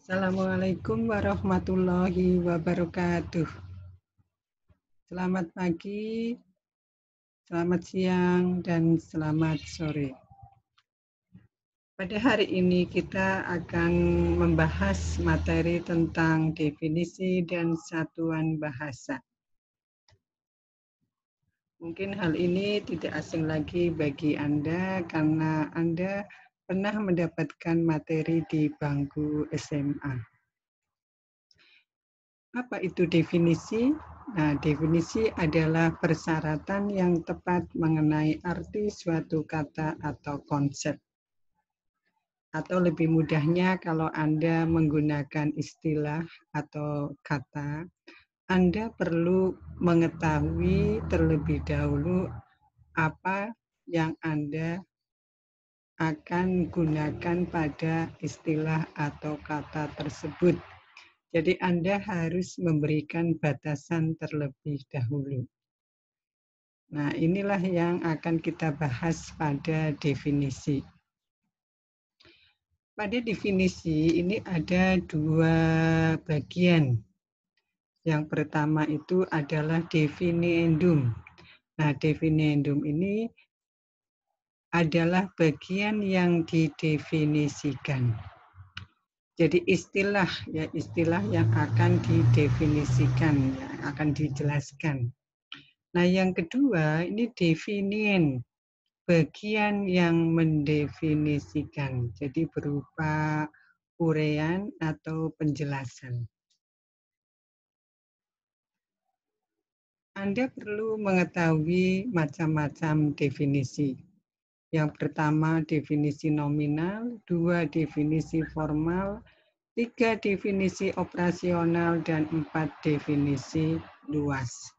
Assalamualaikum warahmatullahi wabarakatuh. Selamat pagi, selamat siang, dan selamat sore. Pada hari ini kita akan membahas materi tentang definisi dan satuan bahasa. Mungkin hal ini tidak asing lagi bagi Anda karena Anda pernah mendapatkan materi di bangku SMA. Apa itu definisi? Nah, definisi adalah persyaratan yang tepat mengenai arti suatu kata atau konsep. Atau lebih mudahnya kalau Anda menggunakan istilah atau kata, Anda perlu mengetahui terlebih dahulu apa yang Anda akan gunakan pada istilah atau kata tersebut. Jadi Anda harus memberikan batasan terlebih dahulu. Nah, inilah yang akan kita bahas pada definisi. Pada definisi ini ada dua bagian. Yang pertama itu adalah definiendum. Nah, definiendum ini adalah bagian yang didefinisikan. Jadi istilah yang akan didefinisikan, yang akan dijelaskan. Nah, yang kedua ini definien, bagian yang mendefinisikan. Jadi berupa uraian atau penjelasan. Anda perlu mengetahui macam-macam definisi. Yang pertama definisi nominal, dua definisi formal, tiga definisi operasional, dan empat definisi luas.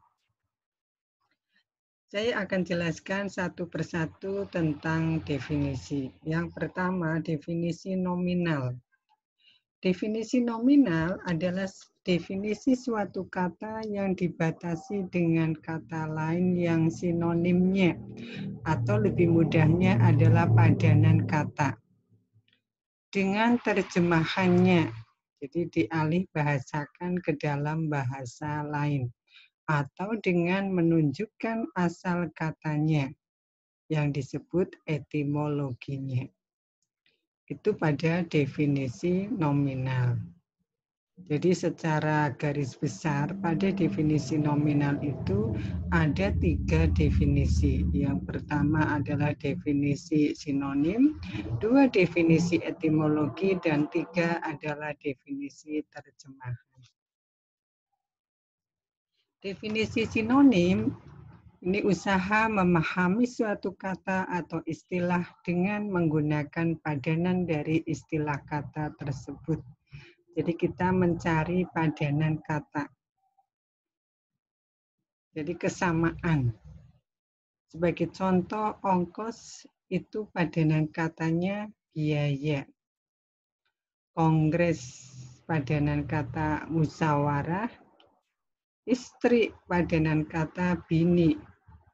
Saya akan jelaskan satu persatu tentang definisi. Yang pertama, definisi nominal. Definisi nominal adalah definisi suatu kata yang dibatasi dengan kata lain yang sinonimnya, atau lebih mudahnya adalah padanan kata. Dengan terjemahannya, jadi dialih bahasakan ke dalam bahasa lain, atau dengan menunjukkan asal katanya yang disebut etimologinya. Itu pada definisi nominal. Jadi secara garis besar pada definisi nominal itu ada tiga definisi. Yang pertama adalah definisi sinonim, dua definisi etimologi, dan tiga adalah definisi terjemahan. Definisi sinonim ini usaha memahami suatu kata atau istilah dengan menggunakan padanan dari istilah kata tersebut. Jadi kita mencari padanan kata. Jadi kesamaan. Sebagai contoh, ongkos itu padanan katanya biaya. Kongres padanan kata musyawarah. Istri padanan kata bini.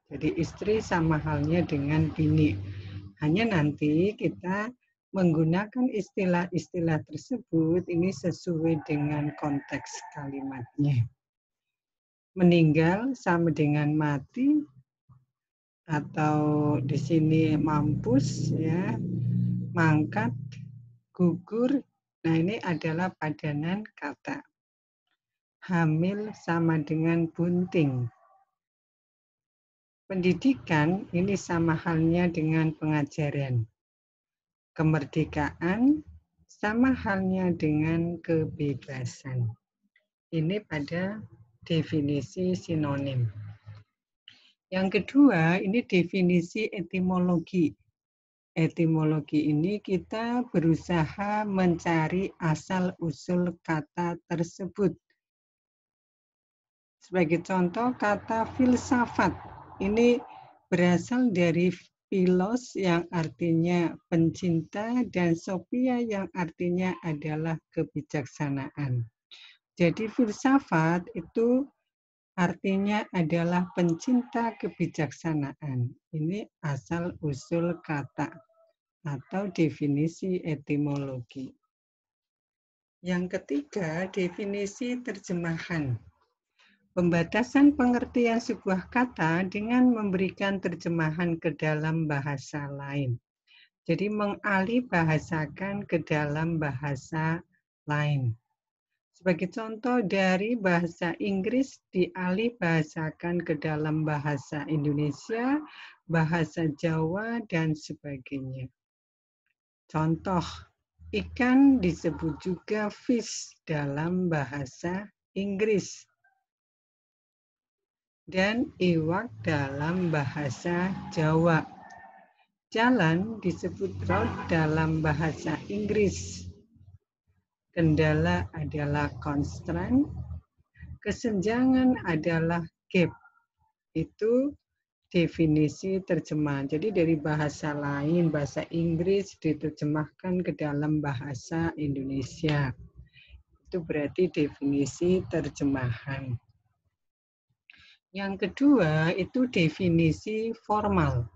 Jadi istri sama halnya dengan bini. Hanya nanti kita menggunakan istilah-istilah tersebut ini sesuai dengan konteks kalimatnya. Meninggal sama dengan mati, atau di sini mampus, ya, mangkat, gugur. Nah, ini adalah padanan kata. Hamil sama dengan bunting. Pendidikan ini sama halnya dengan pengajaran. Kemerdekaan sama halnya dengan kebebasan. Ini pada definisi sinonim. Yang kedua, ini definisi etimologi. Etimologi ini kita berusaha mencari asal-usul kata tersebut. Sebagai contoh, kata filsafat ini berasal dari philos yang artinya pencinta dan sophia yang artinya adalah kebijaksanaan. Jadi filsafat itu artinya adalah pencinta kebijaksanaan. Ini asal-usul kata atau definisi etimologi. Yang ketiga, definisi terjemahan. Pembatasan pengertian sebuah kata dengan memberikan terjemahan ke dalam bahasa lain. Jadi mengalihbahasakan ke dalam bahasa lain. Sebagai contoh, dari bahasa Inggris dialihbahasakan ke dalam bahasa Indonesia, bahasa Jawa, dan sebagainya. Contoh, ikan disebut juga fish dalam bahasa Inggris dan iwak dalam bahasa Jawa. Jalan disebut road dalam bahasa Inggris. Kendala adalah constraint, kesenjangan adalah gap. Itu definisi terjemahan. Jadi dari bahasa lain, bahasa Inggris diterjemahkan ke dalam bahasa Indonesia. Itu berarti definisi terjemahan. Yang kedua itu definisi formal.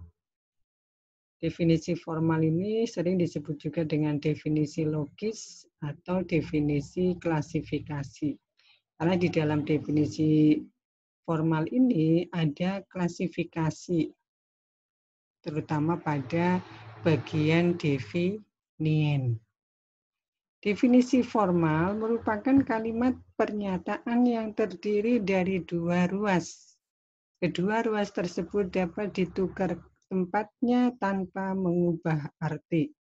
Definisi formal ini sering disebut juga dengan definisi logis atau definisi klasifikasi. Karena di dalam definisi formal ini ada klasifikasi, terutama pada bagian definien. Definisi formal merupakan kalimat pernyataan yang terdiri dari dua ruas. Kedua ruas tersebut dapat ditukar tempatnya tanpa mengubah arti.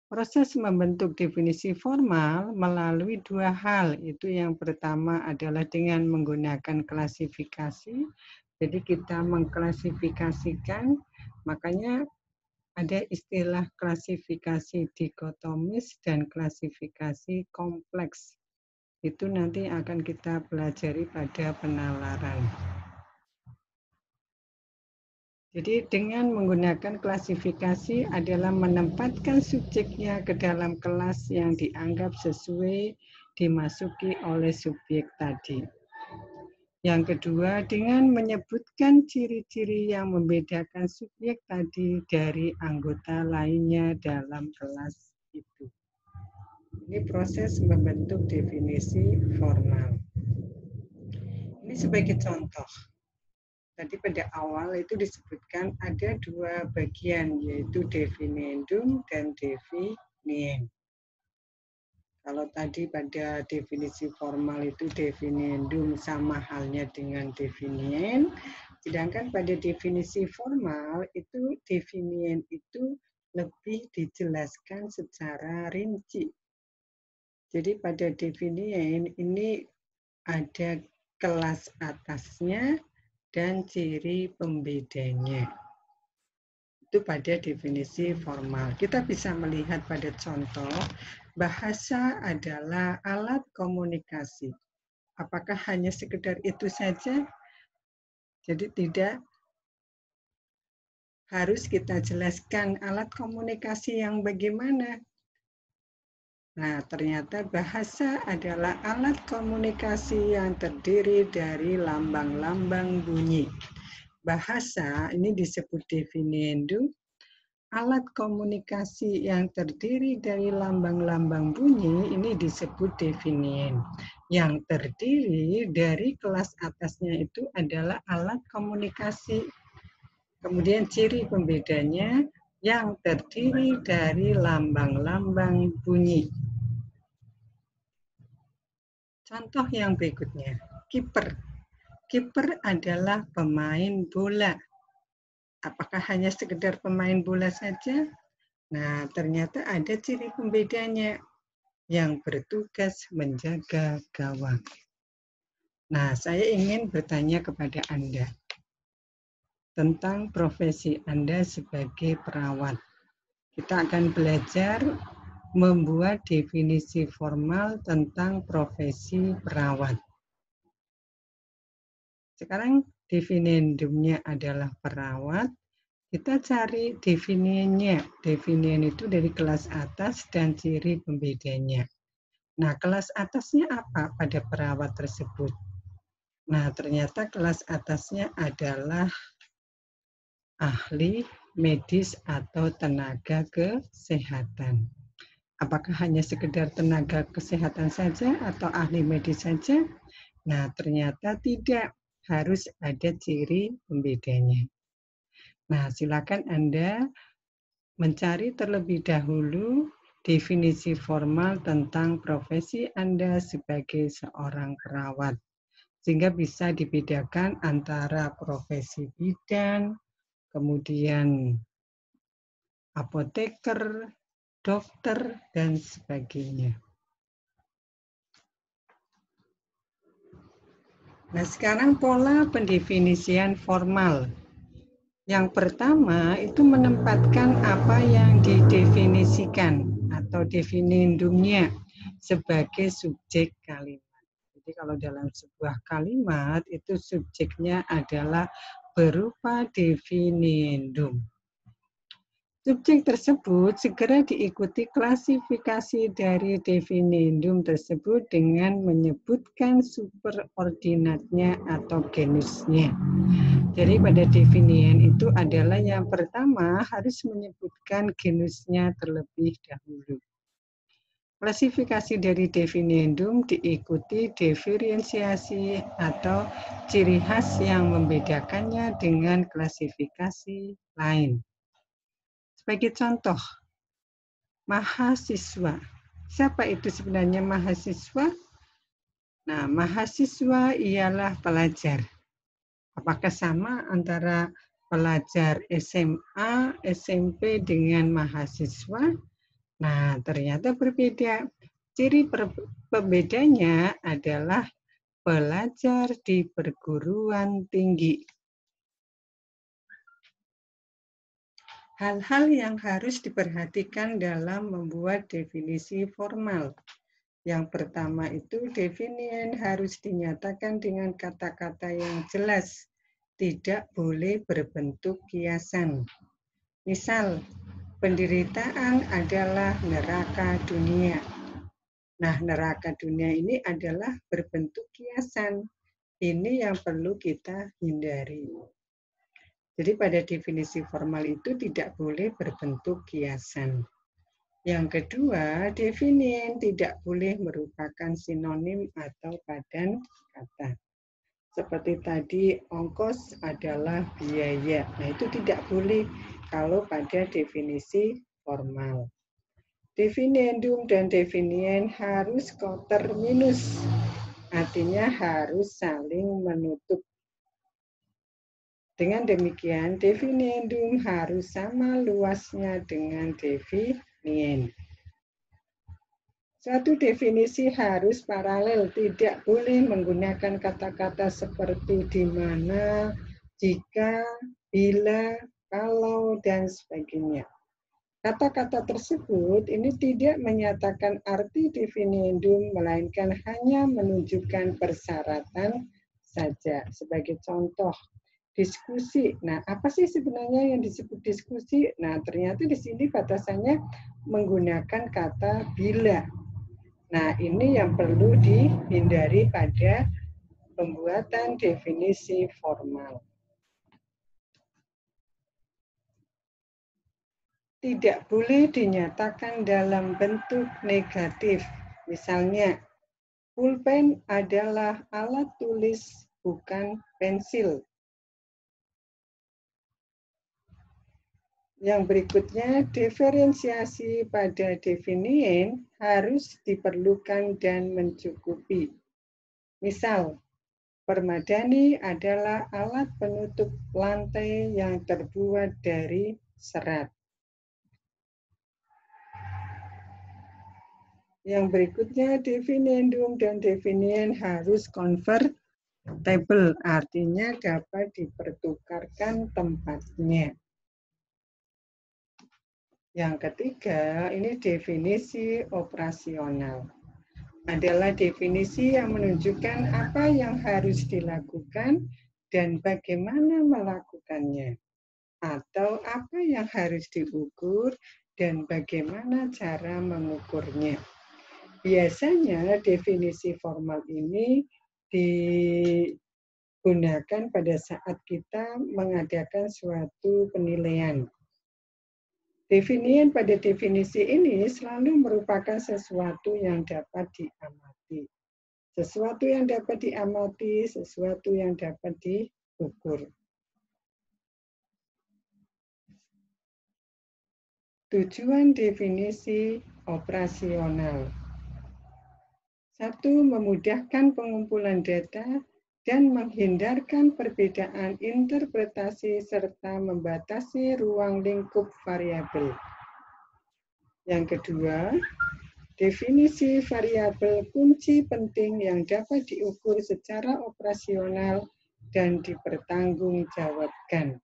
Proses membentuk definisi formal melalui dua hal. Itu yang pertama adalah dengan menggunakan klasifikasi. Jadi kita mengklasifikasikan, makanya ada istilah klasifikasi dikotomis dan klasifikasi kompleks. Itu nanti akan kita pelajari pada penalaran. Jadi dengan menggunakan klasifikasi adalah menempatkan subjeknya ke dalam kelas yang dianggap sesuai dimasuki oleh subjek tadi. Yang kedua, dengan menyebutkan ciri-ciri yang membedakan subjek tadi dari anggota lainnya dalam kelas itu. Ini proses membentuk definisi formal. Ini sebagai contoh. Tadi pada awal itu disebutkan ada dua bagian, yaitu definiendum dan definien. Kalau tadi pada definisi formal itu definiendum sama halnya dengan definien, sedangkan pada definisi formal itu definien itu lebih dijelaskan secara rinci. Jadi pada definien ini ada kelas atasnya dan ciri pembedanya. Itu pada definisi formal. Kita bisa melihat pada contoh, bahasa adalah alat komunikasi. Apakah hanya sekedar itu saja? Jadi tidak harus kita jelaskan alat komunikasi yang bagaimana. Nah, ternyata bahasa adalah alat komunikasi yang terdiri dari lambang-lambang bunyi. Bahasa ini disebut definiendum, alat komunikasi yang terdiri dari lambang-lambang bunyi ini disebut definien. Yang terdiri dari kelas atasnya itu adalah alat komunikasi. Kemudian ciri pembedanya yang terdiri dari lambang-lambang bunyi. Contoh yang berikutnya, kiper. Kiper adalah pemain bola. Apakah hanya sekedar pemain bola saja? Nah, ternyata ada ciri pembedanya yang bertugas menjaga gawang. Nah, saya ingin bertanya kepada Anda tentang profesi Anda sebagai perawat. Kita akan belajar membuat definisi formal tentang profesi perawat. Sekarang definiendumnya adalah perawat. Kita cari definiennya. Definien itu dari kelas atas dan ciri pembedanya. Nah, kelas atasnya apa pada perawat tersebut? Nah, ternyata kelas atasnya adalah ahli medis atau tenaga kesehatan. Apakah hanya sekedar tenaga kesehatan saja atau ahli medis saja? Nah, ternyata tidak, harus ada ciri pembedanya. Nah, silakan Anda mencari terlebih dahulu definisi formal tentang profesi Anda sebagai seorang perawat, sehingga bisa dibedakan antara profesi bidan, kemudian apoteker, dokter, dan sebagainya. Nah, sekarang pola pendefinisian formal. Yang pertama itu menempatkan apa yang didefinisikan atau definendumnya sebagai subjek kalimat. Jadi kalau dalam sebuah kalimat itu subjeknya adalah berupa definendum. Subjek tersebut segera diikuti klasifikasi dari definendum tersebut dengan menyebutkan superordinatnya atau genusnya. Jadi pada definien itu adalah yang pertama harus menyebutkan genusnya terlebih dahulu. Klasifikasi dari definendum diikuti diferensiasi atau ciri khas yang membedakannya dengan klasifikasi lain. Sebagai contoh, mahasiswa. Siapa itu sebenarnya mahasiswa? Nah, mahasiswa ialah pelajar. Apakah sama antara pelajar SMA, SMP dengan mahasiswa? Nah, ternyata berbeda. Ciri pembedanya adalah pelajar di perguruan tinggi. Hal-hal yang harus diperhatikan dalam membuat definisi formal. Yang pertama itu definien harus dinyatakan dengan kata-kata yang jelas, tidak boleh berbentuk kiasan. Misal, penderitaan adalah neraka dunia. Nah, neraka dunia ini adalah berbentuk kiasan. Ini yang perlu kita hindari. Jadi pada definisi formal itu tidak boleh berbentuk kiasan. Yang kedua, definien tidak boleh merupakan sinonim atau padan kata. Seperti tadi, ongkos adalah biaya. Nah, itu tidak boleh kalau pada definisi formal. Definendum dan definien harus koterminus, artinya harus saling menutup. Dengan demikian, definendum harus sama luasnya dengan definien. Suatu definisi harus paralel, tidak boleh menggunakan kata-kata seperti di mana, jika, bila, kalau, dan sebagainya. Kata-kata tersebut ini tidak menyatakan arti definendum, melainkan hanya menunjukkan persyaratan saja. Sebagai contoh, diskusi. Nah, apa sih sebenarnya yang disebut diskusi? Nah, ternyata di sini batasannya menggunakan kata bila. Nah, ini yang perlu dihindari pada pembuatan definisi formal. Tidak boleh dinyatakan dalam bentuk negatif. Misalnya, pulpen adalah alat tulis, bukan pensil. Yang berikutnya, diferensiasi pada definien harus diperlukan dan mencukupi. Misal, permadani adalah alat penutup lantai yang terbuat dari serat. Yang berikutnya, definendum dan definien harus convertible, artinya dapat dipertukarkan tempatnya. Yang ketiga, ini definisi operasional. Adalah definisi yang menunjukkan apa yang harus dilakukan dan bagaimana melakukannya. Atau apa yang harus diukur dan bagaimana cara mengukurnya. Biasanya definisi formal ini digunakan pada saat kita mengadakan suatu penilaian. Definien pada definisi ini selalu merupakan sesuatu yang dapat diamati. Sesuatu yang dapat diamati, sesuatu yang dapat diukur. Tujuan definisi operasional. 1. Memudahkan pengumpulan data dan menghindarkan perbedaan interpretasi serta membatasi ruang lingkup variabel. Yang kedua, definisi variabel kunci penting yang dapat diukur secara operasional dan dipertanggungjawabkan.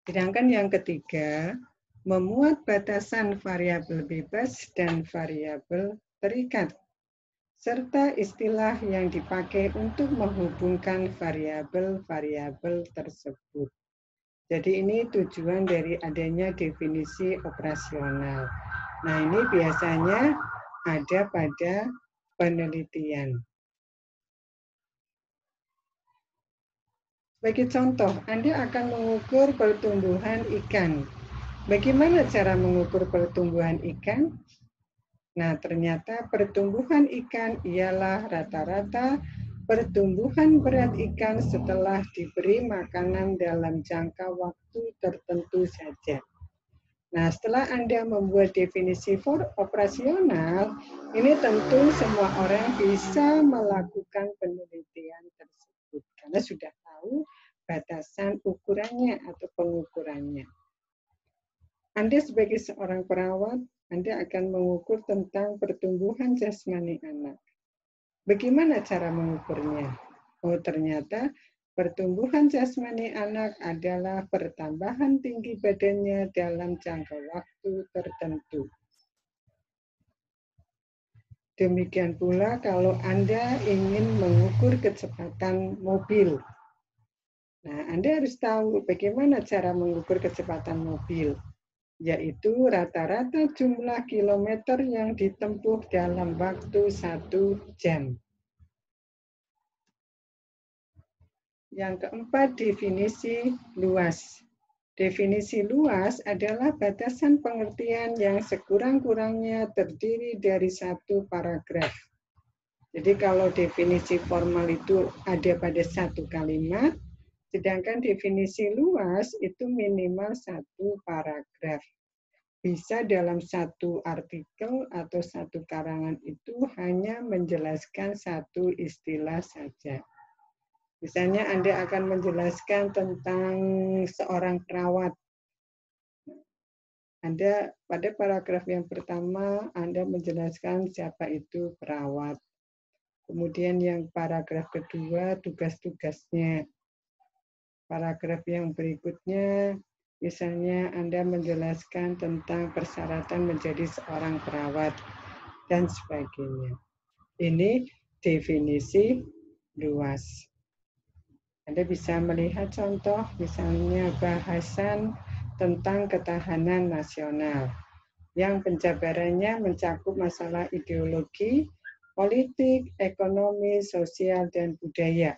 Sedangkan yang ketiga, memuat batasan variabel bebas dan variabel terikat, serta istilah yang dipakai untuk menghubungkan variabel-variabel tersebut. Jadi ini tujuan dari adanya definisi operasional. Nah, ini biasanya ada pada penelitian. Sebagai contoh, Anda akan mengukur pertumbuhan ikan. Bagaimana cara mengukur pertumbuhan ikan? Nah, ternyata pertumbuhan ikan ialah rata-rata pertumbuhan berat ikan setelah diberi makanan dalam jangka waktu tertentu saja. Nah, setelah Anda membuat definisi operasional, ini tentu semua orang bisa melakukan penelitian tersebut karena sudah tahu batasan ukurannya atau pengukurannya. Anda sebagai seorang perawat, Anda akan mengukur tentang pertumbuhan jasmani anak. Bagaimana cara mengukurnya? Oh, ternyata pertumbuhan jasmani anak adalah pertambahan tinggi badannya dalam jangka waktu tertentu. Demikian pula kalau Anda ingin mengukur kecepatan mobil. Nah, Anda harus tahu bagaimana cara mengukur kecepatan mobil, yaitu rata-rata jumlah kilometer yang ditempuh dalam waktu 1 jam. Yang keempat, definisi luas. Definisi luas adalah batasan pengertian yang sekurang-kurangnya terdiri dari satu paragraf. Jadi kalau definisi formal itu ada pada satu kalimat, sedangkan definisi luas itu minimal satu paragraf. Bisa dalam satu artikel atau satu karangan itu hanya menjelaskan satu istilah saja. Misalnya Anda akan menjelaskan tentang seorang perawat. Anda pada paragraf yang pertama Anda menjelaskan siapa itu perawat. Kemudian yang paragraf kedua tugas-tugasnya. Paragraf yang berikutnya misalnya Anda menjelaskan tentang persyaratan menjadi seorang perawat dan sebagainya. Ini definisi luas. Anda bisa melihat contoh misalnya bahasan tentang ketahanan nasional yang penjabarannya mencakup masalah ideologi, politik, ekonomi, sosial, dan budaya.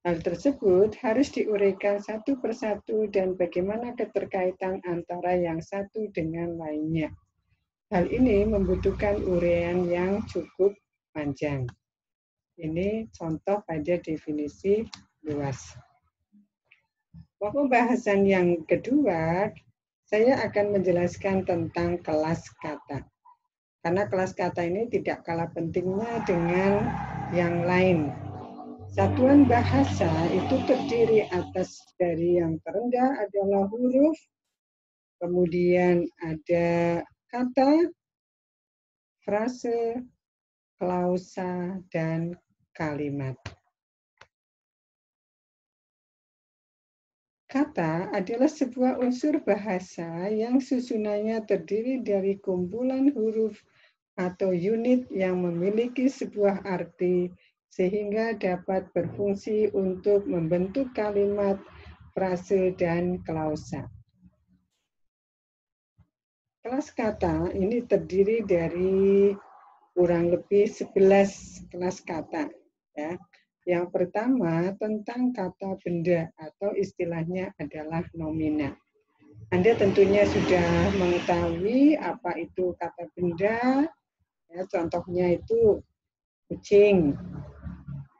Hal tersebut harus diuraikan satu persatu dan bagaimana keterkaitan antara yang satu dengan lainnya. Hal ini membutuhkan uraian yang cukup panjang. Ini contoh pada definisi luas. Pembahasan yang kedua, saya akan menjelaskan tentang kelas kata. Karena kelas kata ini tidak kalah pentingnya dengan yang lain. Satuan bahasa itu terdiri atas dari yang terendah adalah huruf, kemudian ada kata, frase, klausa, dan kalimat. Kata adalah sebuah unsur bahasa yang susunannya terdiri dari kumpulan huruf atau unit yang memiliki sebuah arti sehingga dapat berfungsi untuk membentuk kalimat, frase, dan klausa. Kelas kata ini terdiri dari kurang lebih 11 kelas kata. Ya. Yang pertama tentang kata benda atau istilahnya adalah nomina. Anda tentunya sudah mengetahui apa itu kata benda. Ya, contohnya itu kucing,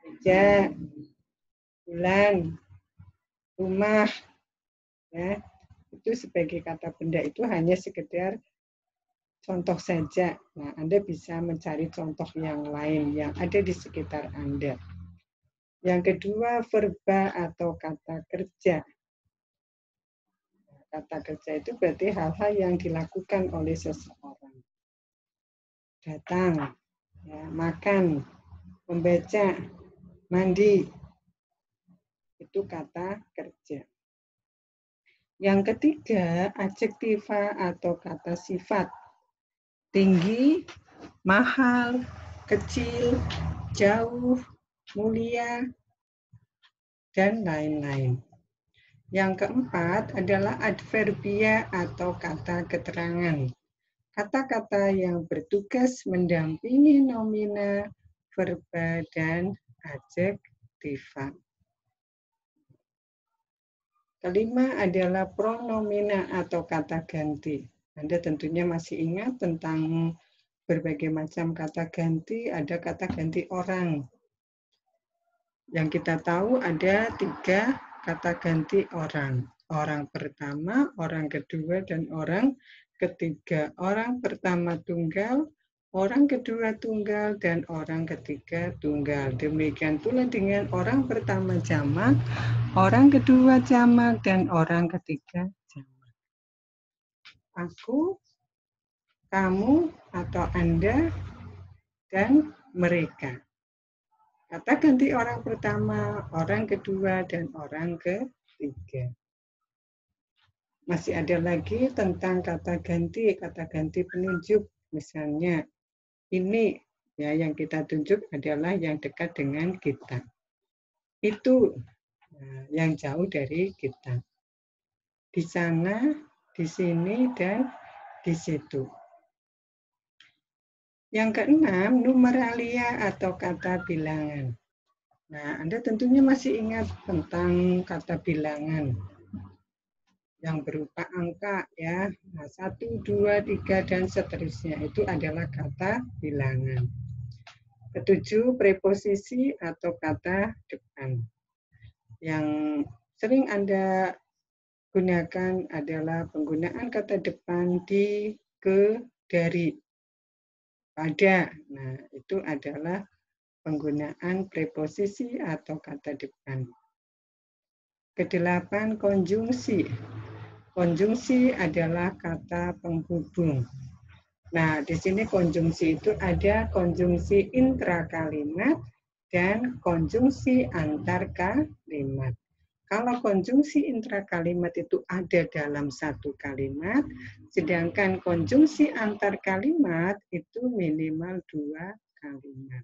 meja, bulan, rumah. Ya, itu sebagai kata benda itu hanya sekedar contoh saja. Nah, Anda bisa mencari contoh yang lain yang ada di sekitar Anda. Yang kedua, verba atau kata kerja. Kata kerja itu berarti hal-hal yang dilakukan oleh seseorang. Datang, ya, makan, membaca, mandi. Itu kata kerja. Yang ketiga, adjektiva atau kata sifat. Tinggi, mahal, kecil, jauh, mulia, dan lain-lain. Yang keempat adalah adverbia atau kata keterangan. Kata-kata yang bertugas mendampingi nomina, verba, dan adjektiva. Kelima adalah pronomina atau kata ganti. Anda tentunya masih ingat tentang berbagai macam kata ganti, ada kata ganti orang. Yang kita tahu ada 3 kata ganti orang. Orang pertama, orang kedua, dan orang ketiga. Orang pertama tunggal, orang kedua tunggal, dan orang ketiga tunggal. Demikian pula dengan orang pertama jamak, orang kedua jamak, dan orang ketiga jamak. Aku, kamu, atau Anda, dan mereka. Kata ganti orang pertama, orang kedua, dan orang ketiga. Masih ada lagi tentang kata ganti penunjuk. Misalnya, ini ya yang kita tunjuk adalah yang dekat dengan kita. Itu yang jauh dari kita. Di sana, di sini, dan di situ. Yang keenam, numeralia atau kata bilangan. Nah, Anda tentunya masih ingat tentang kata bilangan yang berupa angka ya. Nah, 1, 2, 3, dan seterusnya itu adalah kata bilangan. Ketujuh, preposisi atau kata depan. Yang sering Anda gunakan adalah penggunaan kata depan di, ke, dari, pada. Nah, itu adalah penggunaan preposisi atau kata depan. Kedelapan, konjungsi. Konjungsi adalah kata penghubung. Nah, di sini konjungsi itu ada konjungsi intrakalimat dan konjungsi antar kalimat. Kalau konjungsi intrakalimat itu ada dalam satu kalimat, sedangkan konjungsi antar kalimat itu minimal 2 kalimat.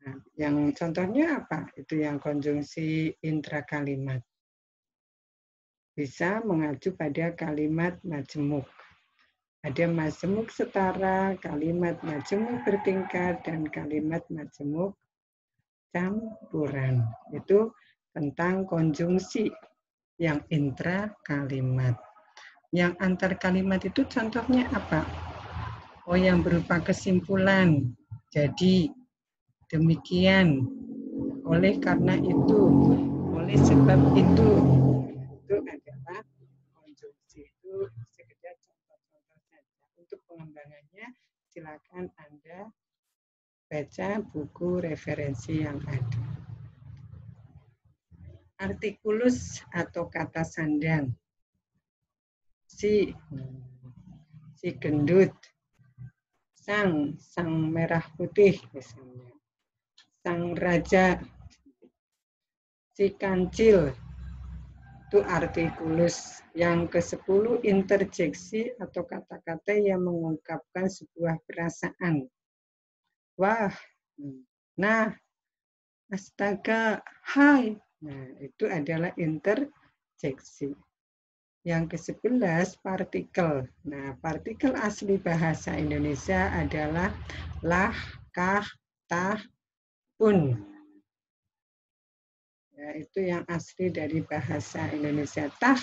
Nah, yang contohnya apa? Itu yang konjungsi intrakalimat. Bisa mengacu pada kalimat majemuk. Ada majemuk setara, kalimat majemuk bertingkat, dan kalimat majemuk campuran. Itu tentang konjungsi yang intrakalimat. Yang antar kalimat itu contohnya apa? Oh, yang berupa kesimpulan. Jadi, demikian. Oleh karena itu, oleh sebab itu adalah konjungsi. Itu sekedar contoh-contoh saja. Untuk pengembangannya, silakan Anda baca buku referensi yang ada. Artikulus atau kata sandang. Si gendut, sang merah putih misalnya, sang raja, si kancil, itu artikulus. Yang ke-10, interjeksi atau kata-kata yang mengungkapkan sebuah perasaan. Wah, nah, astaga, hai. Nah, itu adalah interjeksi. Yang ke-11, partikel. Nah, partikel asli bahasa Indonesia adalah lah, kah, tah, pun. Ya, itu yang asli dari bahasa Indonesia. Tah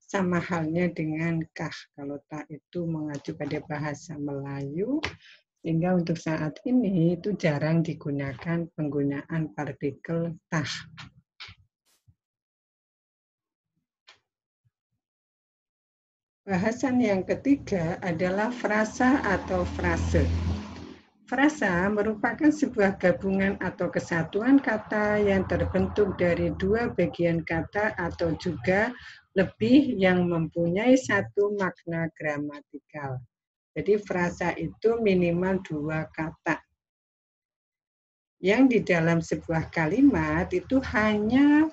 sama halnya dengan kah. Kalau ta itu mengacu pada bahasa Melayu, sehingga untuk saat ini itu jarang digunakan penggunaan partikel tah. Bahasan yang ketiga adalah frasa atau frase. Frasa merupakan sebuah gabungan atau kesatuan kata yang terbentuk dari dua bagian kata atau juga lebih yang mempunyai satu makna gramatikal. Jadi frasa itu minimal dua kata. Yang di dalam sebuah kalimat itu hanya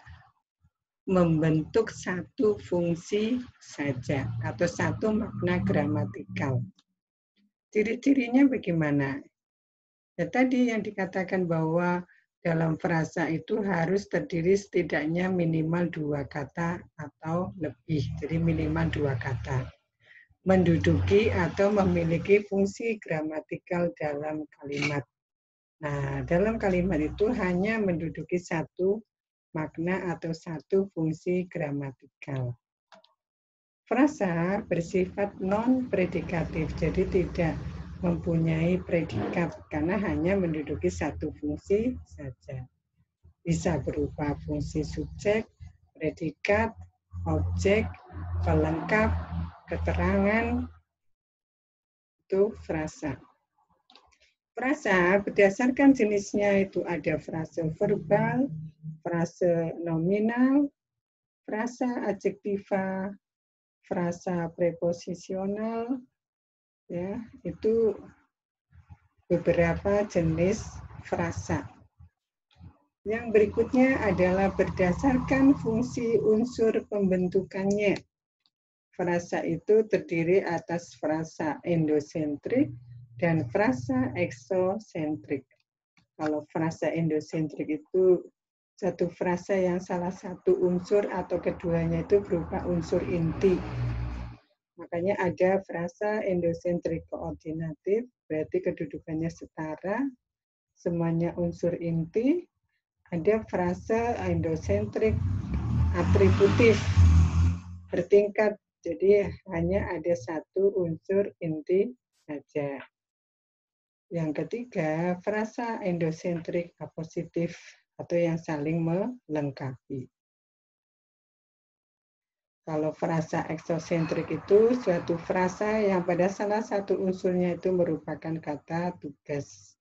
membentuk satu fungsi saja atau satu makna gramatikal. Ciri-cirinya bagaimana? Ya, tadi yang dikatakan bahwa dalam frasa itu harus terdiri setidaknya minimal dua kata atau lebih, jadi minimal dua kata. Menduduki atau memiliki fungsi gramatikal dalam kalimat. Nah, dalam kalimat itu hanya menduduki satu makna atau satu fungsi gramatikal. Frasa bersifat non-predikatif, jadi tidak mempunyai predikat karena hanya menduduki satu fungsi saja. Bisa berupa fungsi subjek, predikat, objek, pelengkap, keterangan, itu frasa. Frasa berdasarkan jenisnya itu ada frase verbal, frase nominal, frasa adjektiva, frasa preposisional, ya, itu beberapa jenis frasa. Yang berikutnya adalah berdasarkan fungsi unsur pembentukannya. Frasa itu terdiri atas frasa endosentrik dan frasa eksosentrik. Kalau frasa endosentrik itu satu frasa yang salah satu unsur atau keduanya itu berupa unsur inti. Makanya ada frasa endosentrik koordinatif, berarti kedudukannya setara, semuanya unsur inti. Ada frasa endosentrik atributif, bertingkat, jadi hanya ada satu unsur inti saja. Yang ketiga, frasa endosentrik apositif, atau yang saling melengkapi. Kalau frasa eksosentrik itu suatu frasa yang pada salah satu unsurnya itu merupakan kata tugas.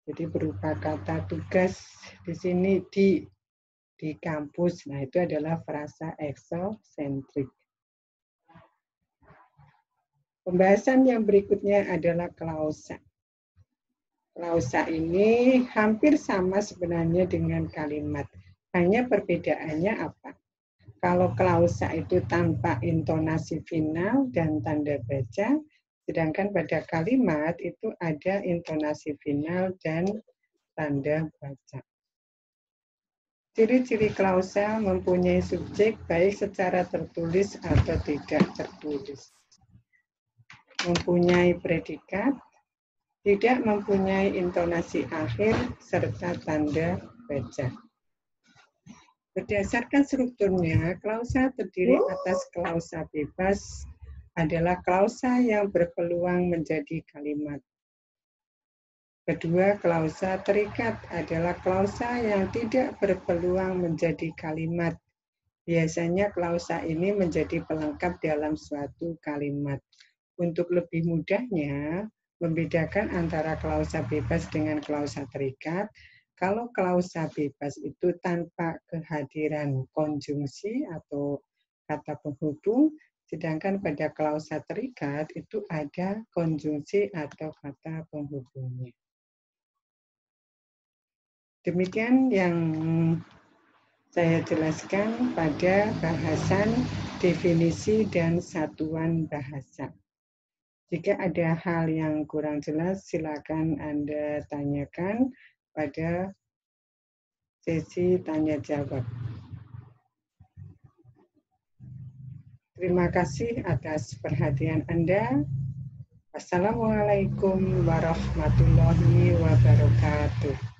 Jadi berupa kata tugas di sini di kampus. Nah, itu adalah frasa eksosentrik. Pembahasan yang berikutnya adalah klausa. Klausa ini hampir sama sebenarnya dengan kalimat. Hanya perbedaannya apa? Kalau klausa itu tanpa intonasi final dan tanda baca, sedangkan pada kalimat itu ada intonasi final dan tanda baca. Ciri-ciri klausa mempunyai subjek baik secara tertulis atau tidak tertulis. Mempunyai predikat, tidak mempunyai intonasi akhir, serta tanda baca. Berdasarkan strukturnya, klausa terdiri atas klausa bebas adalah klausa yang berpeluang menjadi kalimat. Kedua, klausa terikat adalah klausa yang tidak berpeluang menjadi kalimat. Biasanya klausa ini menjadi pelengkap dalam suatu kalimat. Untuk lebih mudahnya, membedakan antara klausa bebas dengan klausa terikat, kalau klausa bebas itu tanpa kehadiran konjungsi atau kata penghubung, sedangkan pada klausa terikat itu ada konjungsi atau kata penghubungnya. Demikian yang saya jelaskan pada bahasan definisi dan satuan bahasa. Jika ada hal yang kurang jelas, silakan Anda tanyakan pada sesi tanya jawab. Terima kasih atas perhatian Anda. Wassalamualaikum warahmatullahi wabarakatuh.